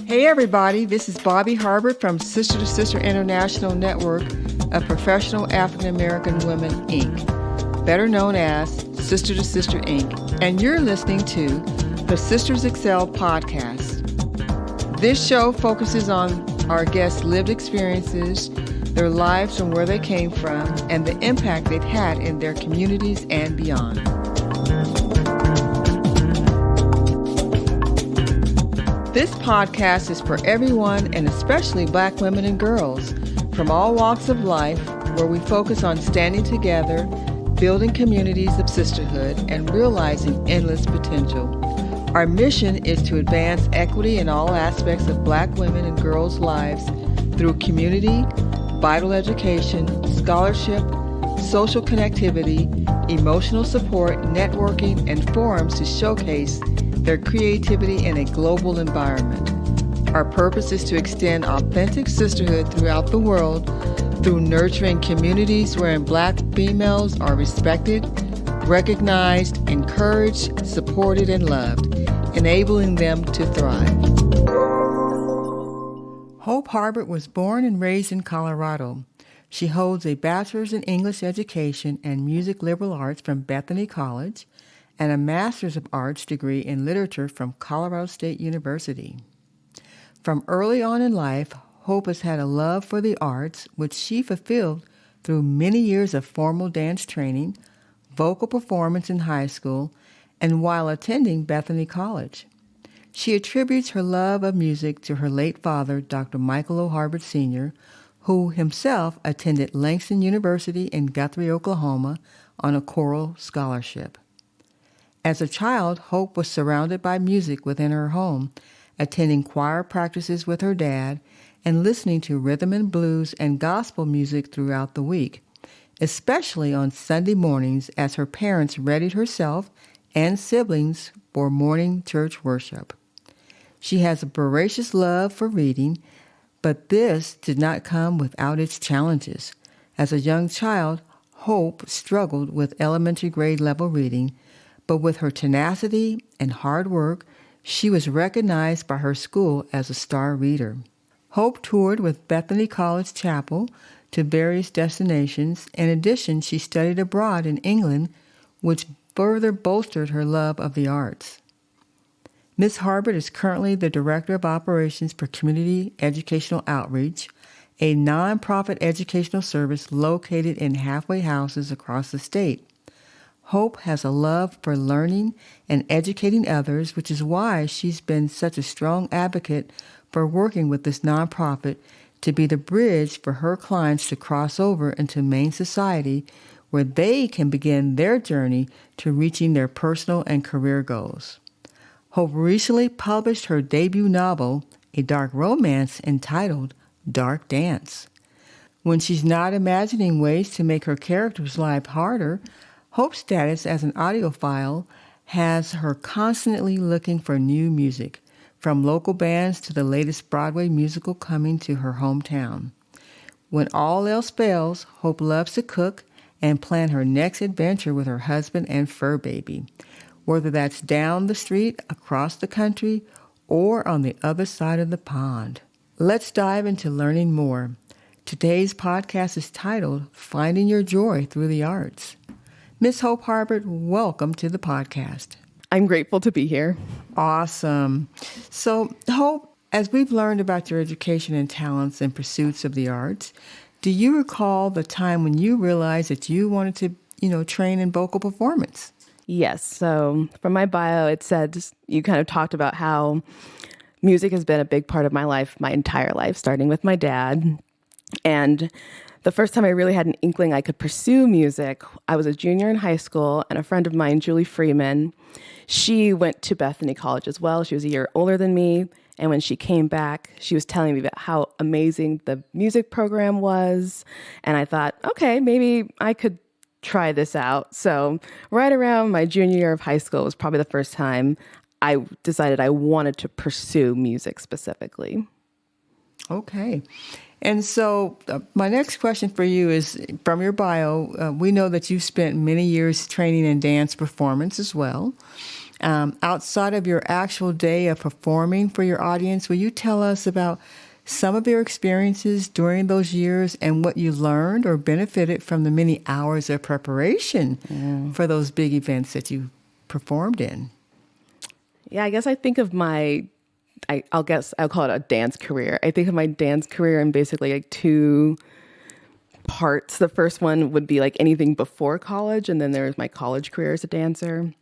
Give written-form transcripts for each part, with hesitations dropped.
Hey everybody, this is Bobby Harbert from Sister to Sister International Network of Professional African American Women, Inc., better known as Sister to Sister, Inc., and you're listening to the Sisters Excel podcast. This show focuses on our guests' lived experiences, their lives from where they came from, and the impact they've had in their communities and beyond. This podcast is for everyone, and especially Black women and girls from all walks of life, where we focus on standing together, building communities of sisterhood, and realizing endless potential. Our mission is to advance equity in all aspects of Black women and girls' lives through community, vital education, scholarship, social connectivity, emotional support, networking, and forums to showcase their creativity in a global environment. Our purpose is to extend authentic sisterhood throughout the world through nurturing communities wherein Black females are respected, recognized, encouraged, supported, and loved, enabling them to thrive. Hope Harbert was born and raised in Colorado. She holds a bachelor's in English education and music liberal arts from Bethany College and a Master's of Arts degree in literature from Colorado State University. From early on in life, Hope has had a love for the arts, which she fulfilled through many years of formal dance training, vocal performance in high school, and while attending Bethany College. She attributes her love of music to her late father, Dr. Michael O. Harbert Sr., who himself attended Langston University in Guthrie, Oklahoma, on a choral scholarship. As a child, Hope was surrounded by music within her home, attending choir practices with her dad and listening to rhythm and blues and gospel music throughout the week, especially on Sunday mornings as her parents readied herself and siblings for morning church worship. She has a voracious love for reading, but this did not come without its challenges. As a young child, Hope struggled with elementary grade level reading, but with her tenacity and hard work, she was recognized by her school as a star reader. Hope toured with Bethany College Chapel to various destinations. In addition, she studied abroad in England, which further bolstered her love of the arts. Ms. Harbert is currently the Director of Operations for Community Educational Outreach, a nonprofit educational service located in halfway houses across the state. Hope has a love for learning and educating others, which is why she's been such a strong advocate for working with this nonprofit to be the bridge for her clients to cross over into Maine society, where they can begin their journey to reaching their personal and career goals. Hope recently published her debut novel, a dark romance entitled Dark Dance. When she's not imagining ways to make her characters' life harder, Hope's status as an audiophile has her constantly looking for new music, from local bands to the latest Broadway musical coming to her hometown. When all else fails, Hope loves to cook and plan her next adventure with her husband and fur baby, whether that's down the street, across the country, or on the other side of the pond. Let's dive into learning more. Today's podcast is titled Finding Your Joy Through the Arts. Ms. Hope Harbert, welcome to the podcast. I'm grateful to be here. Awesome. So, Hope, as we've learned about your education and talents and pursuits of the arts, do you recall the time when you realized that you wanted to, train in vocal performance? Yes. So from my bio, it said you kind of talked about how music has been a big part of my life, my entire life, starting with my dad. And the first time I really had an inkling I could pursue music, I was a junior in high school, and a friend of mine, Julie Freeman, she went to Bethany College as well. She was a year older than me. And when she came back, she was telling me about how amazing the music program was. And I thought, okay, maybe I could try this out. So right around my junior year of high school was probably the first time I decided I wanted to pursue music specifically. Okay. And so my next question for you is, from your bio, we know that you've spent many years training in dance performance as well. Outside of your actual day of performing for your audience, will you tell us about some of your experiences during those years and what you learned or benefited from the many hours of preparation for those big events that you performed in? Yeah, I guess I think of I'll call it a dance career. I think of my dance career in basically like two parts. The first one would be like anything before college, and then there's my college career as a dancer.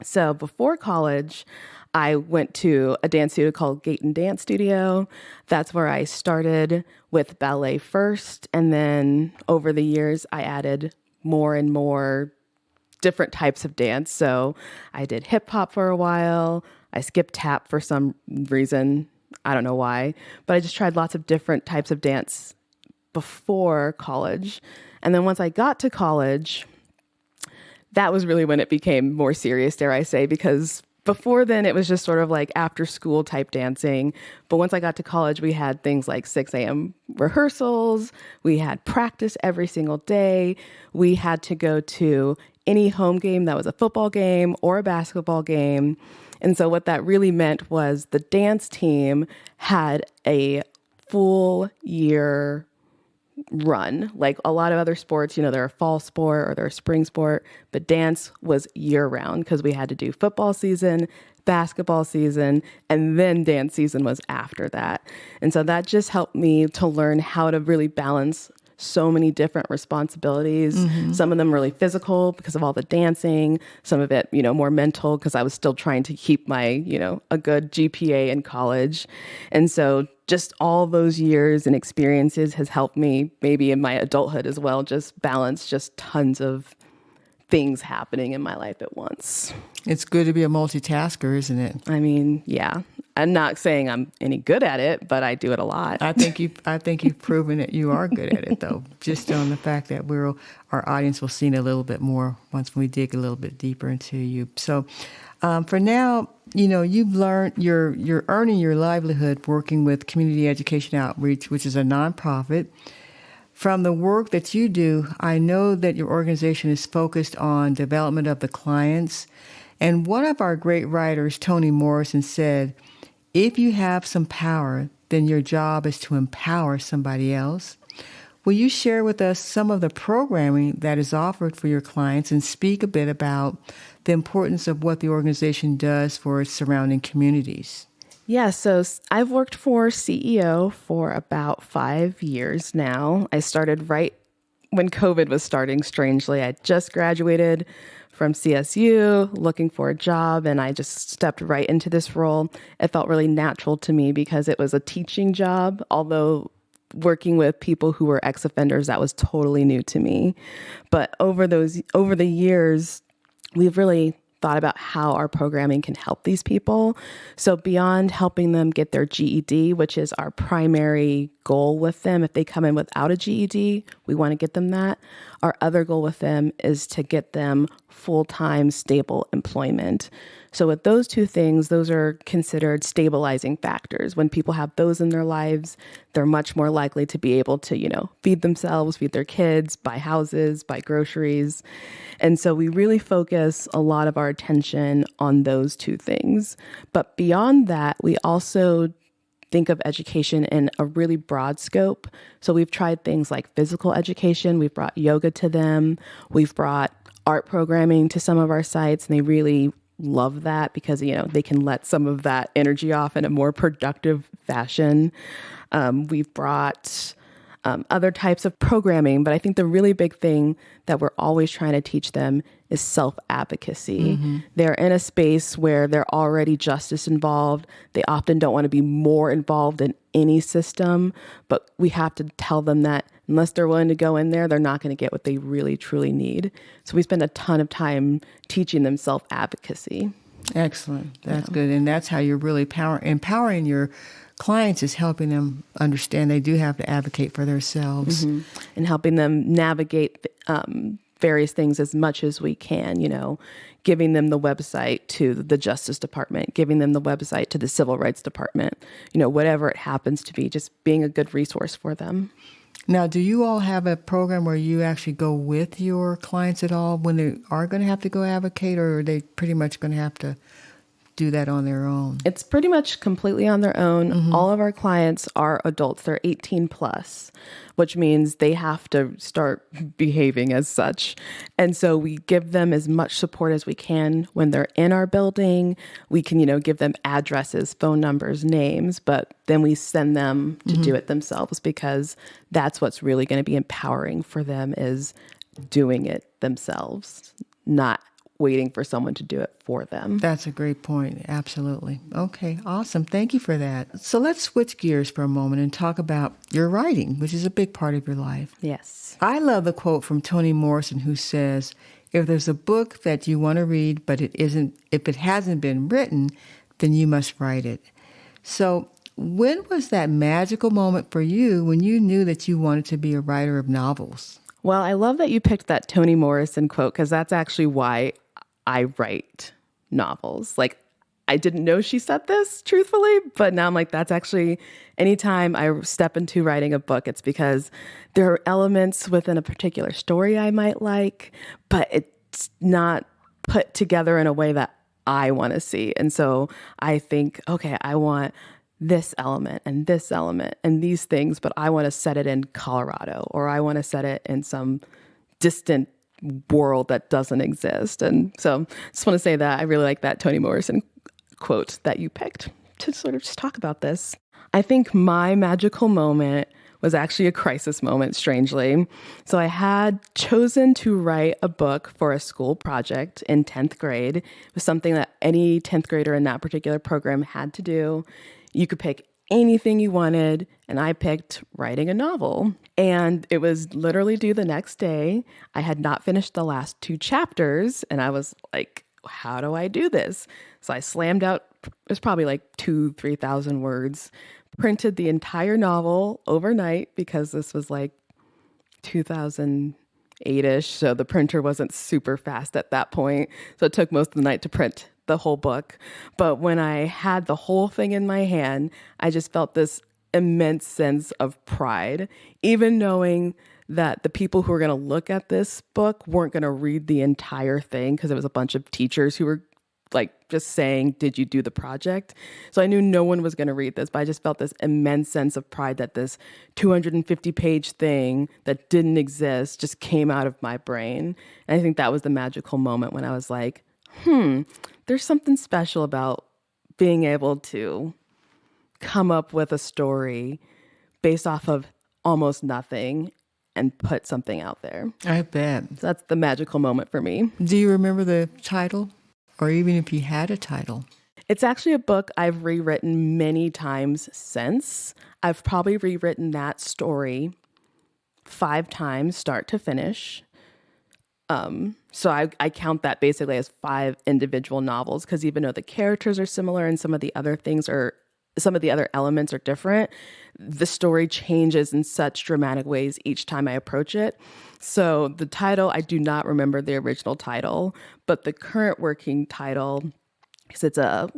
So before college, I went to a dance studio called Gayton Dance Studio. That's where I started with ballet first, and then over the years, I added more and more different types of dance. So I did hip hop for a while. I skipped tap for some reason. I don't know why, but I just tried lots of different types of dance before college. And then once I got to college, that was really when it became more serious, dare I say, because before then it was just sort of like after school type dancing. But once I got to college, we had things like 6 a.m. rehearsals. We had practice every single day. We had to go to any home game that was a football game or a basketball game. And so what that really meant was the dance team had a full year run. Like a lot of other sports, they're a fall sport or they're a spring sport, but dance was year round because we had to do football season, basketball season, and then dance season was after that. And so that just helped me to learn how to really balance so many different responsibilities, some of them really physical because of all the dancing, some of it, more mental because I was still trying to keep my, a good GPA in college. And so just all those years and experiences has helped me maybe in my adulthood as well, just balance just tons of things happening in my life at once. It's good to be a multitasker, isn't it? I mean, yeah. I'm not saying I'm any good at it, but I do it a lot. I think you've proven that you are good at it, though. Just on the fact that our audience will see it a little bit more once we dig a little bit deeper into you. So, for now, you've learned you're earning your livelihood working with Community Education Outreach, which is a nonprofit. From the work that you do, I know that your organization is focused on development of the clients. And one of our great writers, Toni Morrison, said, "If you have some power, then your job is to empower somebody else." Will you share with us some of the programming that is offered for your clients and speak a bit about the importance of what the organization does for its surrounding communities? Yeah, so I've worked for CEO for about 5 years now. I started right when COVID was starting, strangely. I just graduated from CSU, looking for a job, and I just stepped right into this role. It felt really natural to me because it was a teaching job, although working with people who were ex-offenders, that was totally new to me. But over the years, we've really thought about how our programming can help these people. So beyond helping them get their GED, which is our primary goal with them, if they come in without a GED, we want to get them that. Our other goal with them is to get them full-time stable employment. So with those two things, those are considered stabilizing factors. When people have those in their lives, they're much more likely to be able to, feed themselves, feed their kids, buy houses, buy groceries. And so we really focus a lot of our attention on those two things. But beyond that, we also think of education in a really broad scope. So we've tried things like physical education. We've brought yoga to them. We've brought art programming to some of our sites, and they really love that because, they can let some of that energy off in a more productive fashion. We've brought other types of programming, but I think the really big thing that we're always trying to teach them is self-advocacy. They're in a space where they're already justice involved. They often don't want to be more involved in any system, but we have to tell them that unless they're willing to go in there, they're not going to get what they really, truly need. So we spend a ton of time teaching them self-advocacy. Excellent. That's good. And that's how you're really empowering your clients, is helping them understand they do have to advocate for themselves. And helping them navigate various things as much as we can, giving them the website to the Justice Department, giving them the website to the Civil Rights Department, whatever it happens to be, just being a good resource for them. Now, do you all have a program where you actually go with your clients at all when they are going to have to go advocate, or are they pretty much going to have to do that on their own? It's pretty much completely on their own. Mm-hmm. All of our clients are adults. They're 18 plus, which means they have to start behaving as such. And so we give them as much support as we can when they're in our building. We can, give them addresses, phone numbers, names, but then we send them to do it themselves, because that's what's really going to be empowering for them, is doing it themselves, not waiting for someone to do it for them. That's a great point. Absolutely. Okay, awesome. Thank you for that. So let's switch gears for a moment and talk about your writing, which is a big part of your life. Yes. I love the quote from Toni Morrison, who says, if there's a book that you want to read, but if it hasn't been written, then you must write it. So when was that magical moment for you when you knew that you wanted to be a writer of novels? Well, I love that you picked that Toni Morrison quote, because that's actually why I write novels. Like, I didn't know she said this, truthfully, but now I'm like, that's actually, anytime I step into writing a book, it's because there are elements within a particular story I might like, but it's not put together in a way that I want to see. And so I think, okay, I want this element and these things, but I want to set it in Colorado, or I want to set it in some distant world that doesn't exist. And so just want to say that I really like that Toni Morrison quote that you picked to sort of just talk about this. I think my magical moment was actually a crisis moment, strangely. So I had chosen to write a book for a school project in 10th grade. It was something that any 10th grader in that particular program had to do. You could pick anything you wanted, and I picked writing a novel. And it was literally due the next day. I had not finished the last 2 chapters, and I was like, how do I do this? So I slammed out, it was probably like 2,000-3,000 words, printed the entire novel overnight, because this was like 2008-ish, so the printer wasn't super fast at that point. So it took most of the night to print the whole book. But when I had the whole thing in my hand, I just felt this immense sense of pride, even knowing that the people who were going to look at this book weren't going to read the entire thing, because it was a bunch of teachers who were like just saying, did you do the project? So I knew no one was going to read this, but I just felt this immense sense of pride that this 250-page thing that didn't exist just came out of my brain. And I think that was the magical moment when I was like, there's something special about being able to come up with a story based off of almost nothing and put something out there. I bet. So that's the magical moment for me. Do you remember the title? Or even if you had a title? It's actually a book I've rewritten many times since. I've probably rewritten that story 5 times, start to finish. So I count that basically as 5 individual novels, because even though the characters are similar and some of the other elements are different, the story changes in such dramatic ways each time I approach it. So the title, I do not remember the original title, but the current working title, because it's a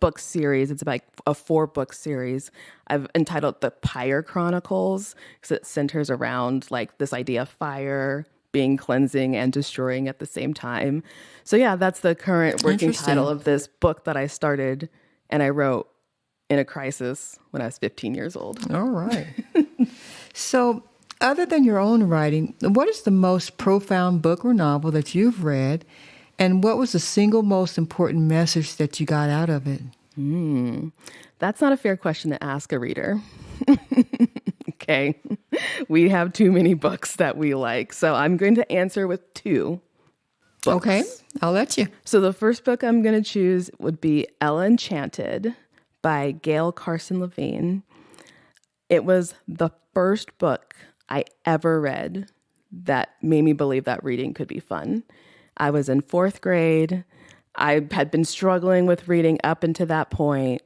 book series, it's like a 4-book series, I've entitled The Pyre Chronicles, because it centers around like this idea of fire being cleansing and destroying at the same time. So yeah, that's the current working title of this book that I started and I wrote in a crisis when I was 15 years old. All right. So other than your own writing, what is the most profound book or novel that you've read, and what was the single most important message that you got out of it? That's not a fair question to ask a reader. Okay. We have too many books that we like. So I'm going to answer with 2 books. Okay. I'll let you. So the first book I'm going to choose would be Ella Enchanted by Gail Carson Levine. It was the first book I ever read that made me believe that reading could be fun. I was in 4th grade. I had been struggling with reading up until that point,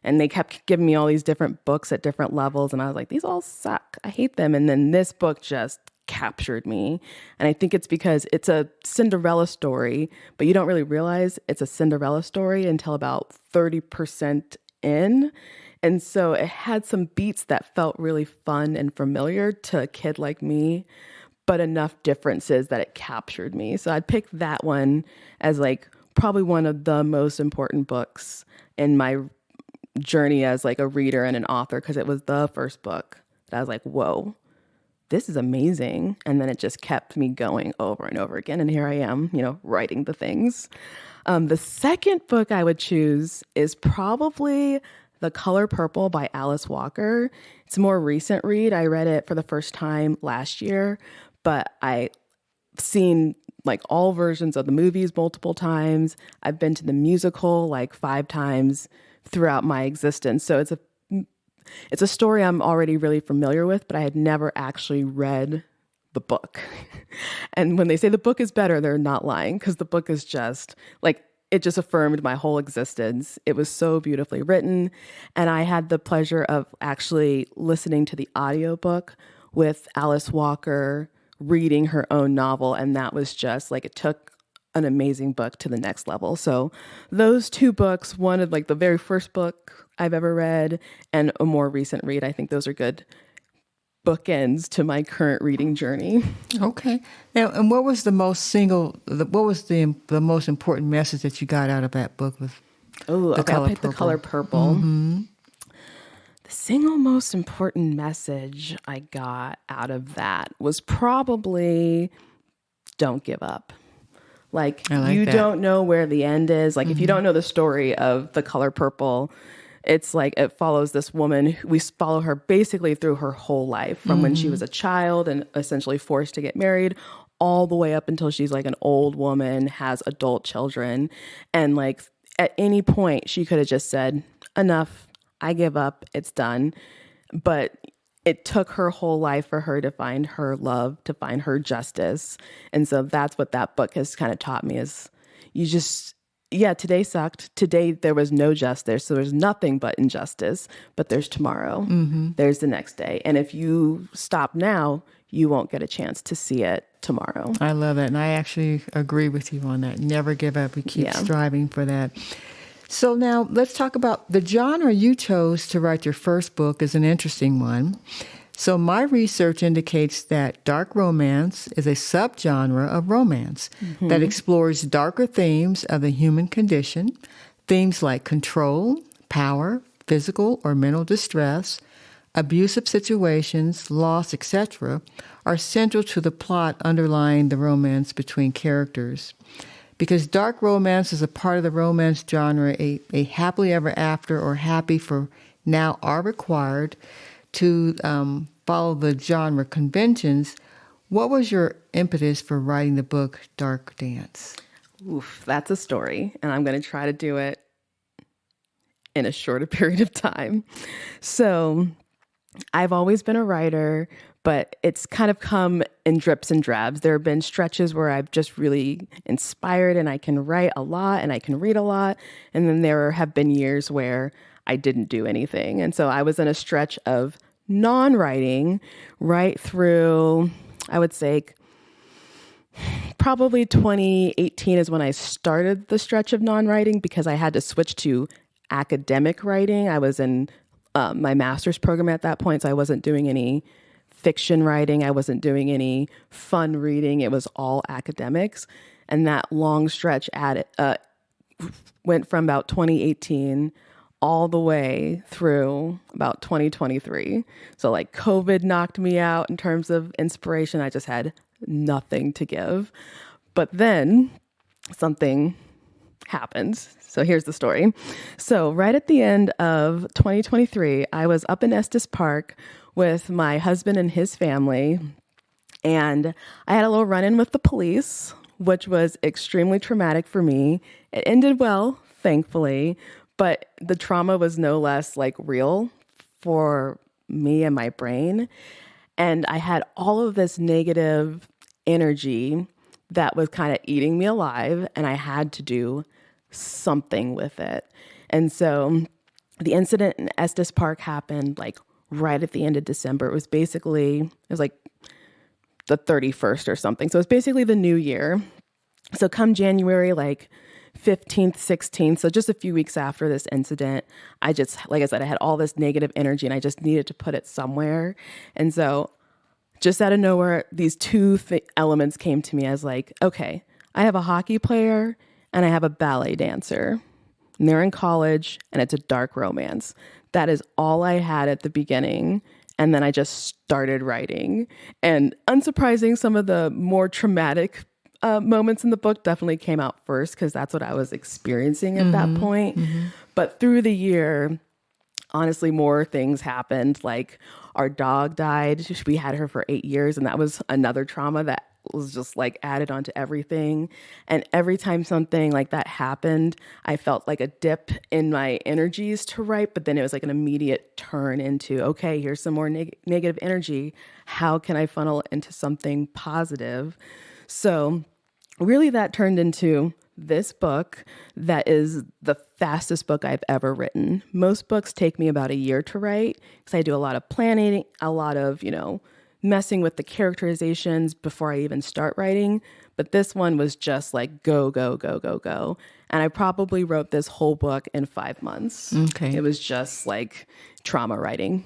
and they kept giving me all these different books at different levels, and I was like, these all suck. I hate them. And then this book just captured me. And I think it's because it's a Cinderella story, but you don't really realize it's a Cinderella story until about 30% in. And so it had some beats that felt really fun and familiar to a kid like me, but enough differences that it captured me. So I'd pick that one as like probably one of the most important books in my journey as like a reader and an author, because it was the first book that I was like, whoa, this is amazing. And then it just kept me going over and over again. And here I am, writing the things. The second book I would choose is probably The Color Purple by Alice Walker. It's a more recent read. I read it for the first time last year, but I've seen like all versions of the movies multiple times. I've been to the musical like 5 times throughout my existence. So it's a story I'm already really familiar with, but I had never actually read the book. And when they say the book is better, they're not lying, because the book is just like, it just affirmed my whole existence. It was so beautifully written. And I had the pleasure of actually listening to the audiobook with Alice Walker reading her own novel. And that was just like, it took an amazing book to the next level. So those 2 books, one of like the very first book I've ever read and a more recent read, I think those are good bookends to my current reading journey. Okay. Now, and what was the most important message that you got out of that book? I picked The Color Purple. Mm-hmm. The single most important message I got out of that was probably don't give up. Like you don't know where the end is. Like if you don't know the story of The Color Purple, it's like it follows this woman. We follow her basically through her whole life, from when she was a child and essentially forced to get married, all the way up until she's like an old woman, has adult children. And like at any point she could have just said, enough, I give up, it's done. But it took her whole life for her to find her love, to find her justice. And so that's what that book has kind of taught me is today sucked. Today there was no justice. So there's nothing but injustice, but there's tomorrow. Mm-hmm. There's the next day. And if you stop now, you won't get a chance to see it tomorrow. I love that. And I actually agree with you on that. Never give up. We keep striving for that. So now let's talk about the genre you chose to write your first book is an interesting one. So my research indicates that dark romance is a subgenre of romance that explores darker themes of the human condition. Themes like control, power, physical or mental distress, abusive situations, loss, etc., are central to the plot underlying the romance between characters. Because dark romance is a part of the romance genre, a happily ever after or happy for now are required to follow the genre conventions. What was your impetus for writing the book Dark Dance? Oof, that's a story, and I'm going to try to do it in a shorter period of time. So I've always been a writer, but it's kind of come in drips and drabs. There have been stretches where I've just really inspired and I can write a lot and I can read a lot. And then there have been years where I didn't do anything. And so I was in a stretch of non-writing right through, I would say, probably 2018 is when I started the stretch of non-writing because I had to switch to academic writing. I was in my master's program at that point, so I wasn't doing any fiction writing. I wasn't doing any fun reading. It was all academics. And that long stretch went from about 2018 all the way through about 2023. So like COVID knocked me out in terms of inspiration. I just had nothing to give. But then something happened. So here's the story. So right at the end of 2023, I was up in Estes Park with my husband and his family, and I had a little run-in with the police, which was extremely traumatic for me. It ended well, thankfully, but the trauma was no less like real for me and my brain. And I had all of this negative energy that was kind of eating me alive, and I had to do something with it. And so the incident in Estes Park happened like right at the end of December. It was like the 31st or something. So it's basically the new year. So come January, like 15th, 16th, so just a few weeks after this incident, I just, like I said, I had all this negative energy and I just needed to put it somewhere. And so just out of nowhere, these two elements came to me as like, okay, I have a hockey player and I have a ballet dancer. And they're in college and it's a dark romance. That is all I had at the beginning. And then I just started writing. And unsurprising, some of the more traumatic moments in the book definitely came out first because that's what I was experiencing at that point. But through the year, honestly, more things happened. Like our dog died. We had her for 8 years, and that was another trauma that was just like added onto everything. And every time something like that happened, I felt like a dip in my energies to write, but then it was like an immediate turn into, okay, here's some more negative energy. How can I funnel it into something positive? So really that turned into this book that is the fastest book I've ever written. Most books take me about a year to write because I do a lot of planning, a lot of, messing with the characterizations before I even start writing. But this one was just like go, go, go, go, go. And I probably wrote this whole book in 5 months. Okay. It was just like trauma writing.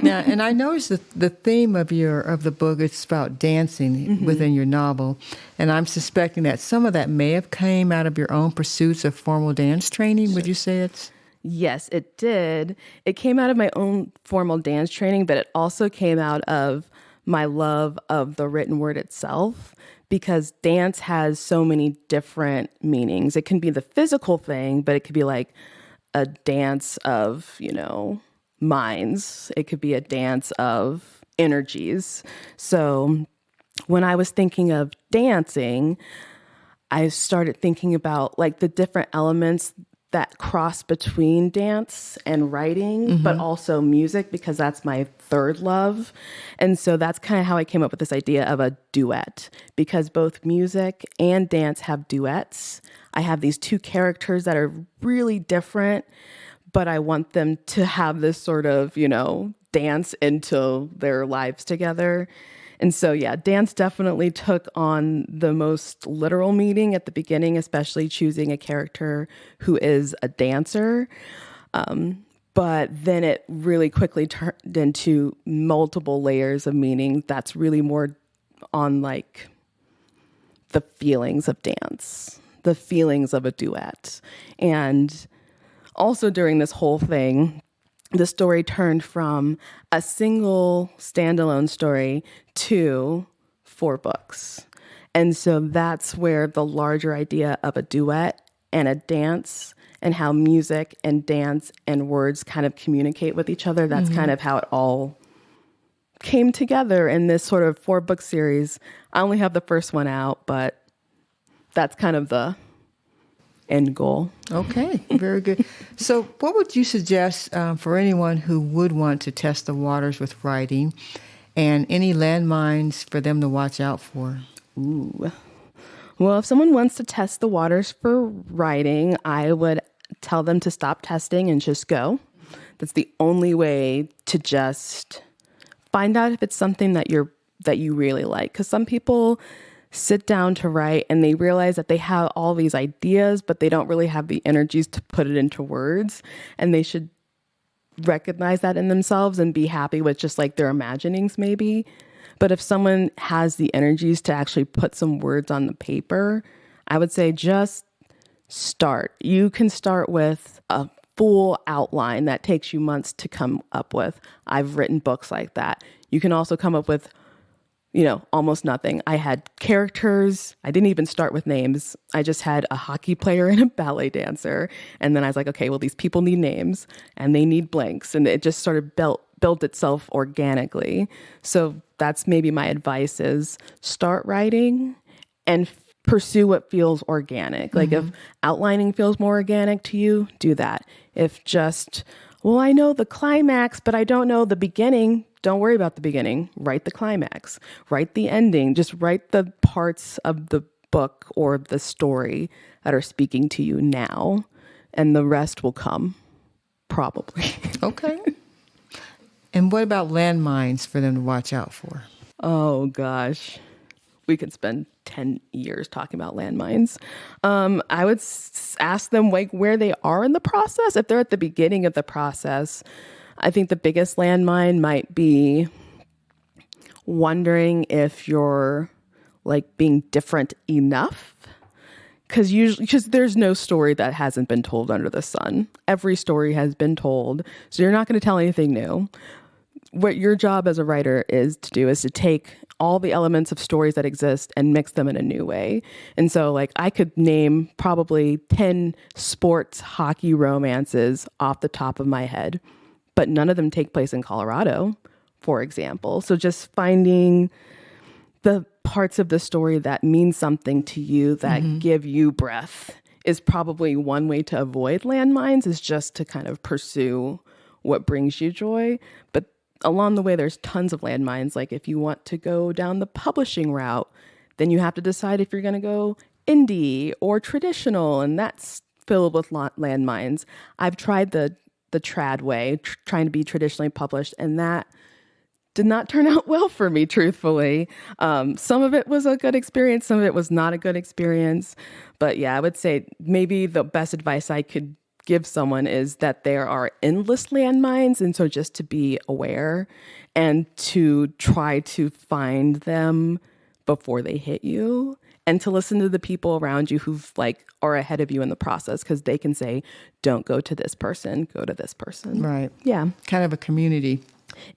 Now, and I noticed the theme of the book is about dancing within your novel, and I'm suspecting that some of that may have came out of your own pursuits of formal dance training. Would you say it's? Yes, it did. It came out of my own formal dance training, but it also came out of my love of the written word itself, because dance has so many different meanings. It can be the physical thing, but it could be like a dance of, minds. It could be a dance of energies. So when I was thinking of dancing, I started thinking about like the different elements that cross between dance and writing, but also music, because that's my third love. And so that's kind of how I came up with this idea of a duet, because both music and dance have duets. I have these two characters that are really different, but I want them to have this sort of, dance into their lives together. And so, yeah, dance definitely took on the most literal meaning at the beginning, especially choosing a character who is a dancer. But then it really quickly turned into multiple layers of meaning that's really more on like the feelings of dance, the feelings of a duet. And also during this whole thing, the story turned from a single standalone story to 4 books. And so that's where the larger idea of a duet and a dance and how music and dance and words kind of communicate with each other, that's kind of how it all came together in this sort of 4-book series. I only have the first one out, but that's kind of the end goal. Okay, very good. So what would you suggest for anyone who would want to test the waters with writing, and any landmines for them to watch out for? Ooh. Well, if someone wants to test the waters for writing, I would tell them to stop testing and just go. That's the only way to just find out if it's something that you really like. Because some people sit down to write and they realize that they have all these ideas, but they don't really have the energies to put it into words. And they should recognize that in themselves and be happy with just like their imaginings maybe. But if someone has the energies to actually put some words on the paper, I would say just start. You can start with a full outline that takes you months to come up with. I've written books like that. You can also come up with almost nothing. I had characters. I didn't even start with names. I just had a hockey player and a ballet dancer. And then I was like, okay, well, these people need names and they need blanks. And it just sort of built itself organically. So that's maybe my advice is start writing and pursue what feels organic. Like if outlining feels more organic to you, do that. If just, well, I know the climax, but I don't know the beginning, don't worry about the beginning. Write the climax. Write the ending. Just write the parts of the book or the story that are speaking to you now, and the rest will come, probably. Okay. And what about landmines for them to watch out for? Oh, gosh. We could spend 10 years talking about landmines. I would ask them like where they are in the process. If they're at the beginning of the process, I think the biggest landmine might be wondering if you're like being different enough. Because there's no story that hasn't been told under the sun. Every story has been told. So you're not going to tell anything new. What your job as a writer is to do is to take all the elements of stories that exist and mix them in a new way. And so like I could name probably 10 sports hockey romances off the top of my head, but none of them take place in Colorado, for example. So just finding the parts of the story that mean something to you, that give you breath, is probably one way to avoid landmines, is just to kind of pursue what brings you joy. But along the way, there's tons of landmines. Like if you want to go down the publishing route, then you have to decide if you're going to go indie or traditional, and that's filled with landmines. I've tried the trad way, trying to be traditionally published, and that did not turn out well for me, truthfully. Some of it was a good experience. Some of it was not a good experience. But yeah, I would say maybe the best advice I could give someone is that there are endless landmines. And so just to be aware and to try to find them before they hit you, and to listen to the people around you who've like are ahead of you in the process, because they can say, don't go to this person, go to this person. Right. Yeah. Kind of a community.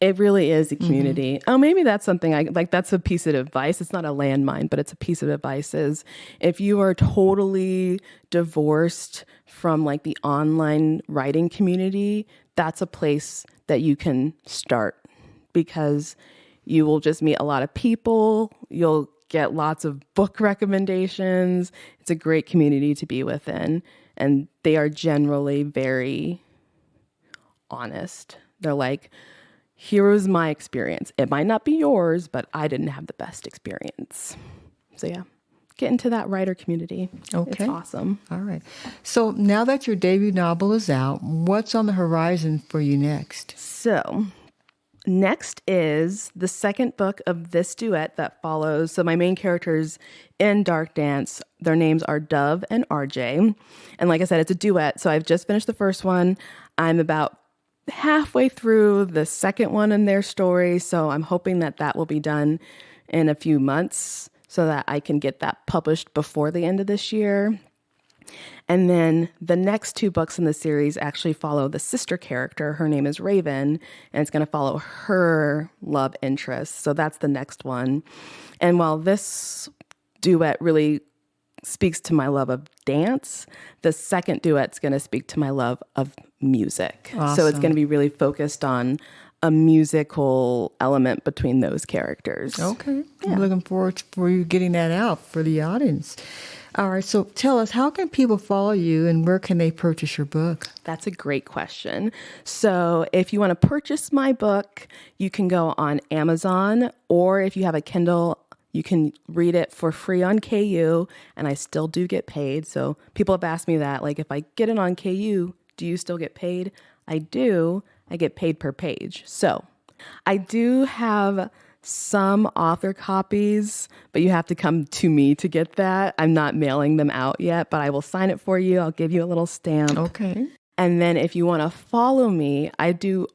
It really is a community. Oh, maybe that's something that's a piece of advice. It's not a landmine, but it's a piece of advice is if you are totally divorced from like the online writing community, that's a place that you can start, because you will just meet a lot of people. You'll get lots of book recommendations. It's a great community to be within. And they are generally very honest. They're like, here was my experience. It might not be yours, but I didn't have the best experience. So yeah, get into that writer community. Okay. It's awesome. All right. So now that your debut novel is out, what's on the horizon for you next? So next is the second book of this duet that follows. So my main characters in Dark Dance, their names are Dove and RJ. And like I said, it's a duet. So I've just finished the first one. I'm about halfway through the second one in their story. So I'm hoping that that will be done in a few months so that I can get that published before the end of this year. And then the next two books in the series actually follow the sister character. Her name is Raven, and it's going to follow her love interest. So that's the next one. And while this duet really speaks to my love of dance, the second duet's going to speak to my love of music. Awesome. So it's going to be really focused on a musical element between those characters. Okay. Yeah. I'm looking forward for you getting that out for the audience. All right. So tell us, how can people follow you and where can they purchase your book? That's a great question. So if you want to purchase my book, you can go on Amazon, or if you have a Kindle, you can read it for free on KU, and I still do get paid. So people have asked me that, like, if I get it on KU, do you still get paid? I do. I get paid per page. So I do have some author copies, but you have to come to me to get that. I'm not mailing them out yet, but I will sign it for you. I'll give you a little stamp. Okay. And then if you want to follow me, I do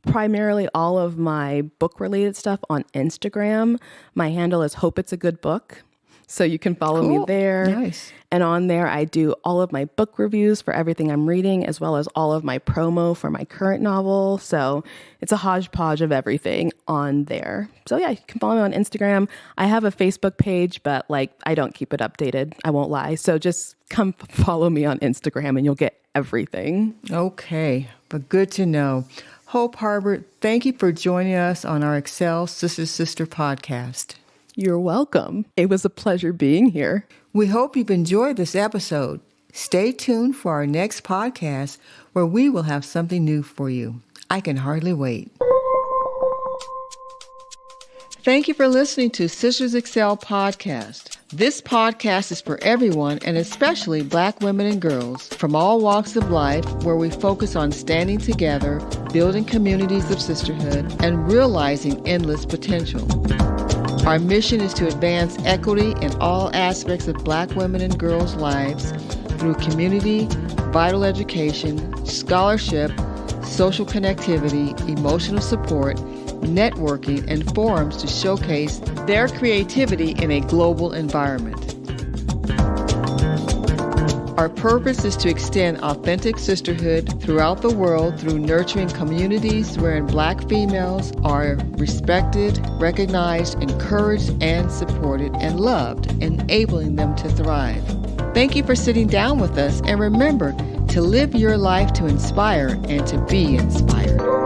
primarily all of my book-related stuff on Instagram. My handle is Hope It's a Good Book. So you can follow me there. Nice. And on there, I do all of my book reviews for everything I'm reading, as well as all of my promo for my current novel. So it's a hodgepodge of everything on there. So yeah, you can follow me on Instagram. I have a Facebook page, but like I don't keep it updated. I won't lie. So just come follow me on Instagram and you'll get everything. Okay. But good to know. Hope Harbert, thank you for joining us on our Excel Sister Sister podcast. You're welcome. It was a pleasure being here. We hope you've enjoyed this episode. Stay tuned for our next podcast where we will have something new for you. I can hardly wait. Thank you for listening to Sisters Excel podcast. This podcast is for everyone, and especially Black women and girls from all walks of life, where we focus on standing together, building communities of sisterhood, and realizing endless potential. Our mission is to advance equity in all aspects of Black women and girls' lives through community, vital education, scholarship, social connectivity, emotional support, networking, and forums to showcase their creativity in a global environment. Our purpose is to extend authentic sisterhood throughout the world through nurturing communities wherein Black females are respected, recognized, encouraged, and supported, and loved, enabling them to thrive. Thank you for sitting down with us, and remember to live your life to inspire and to be inspired.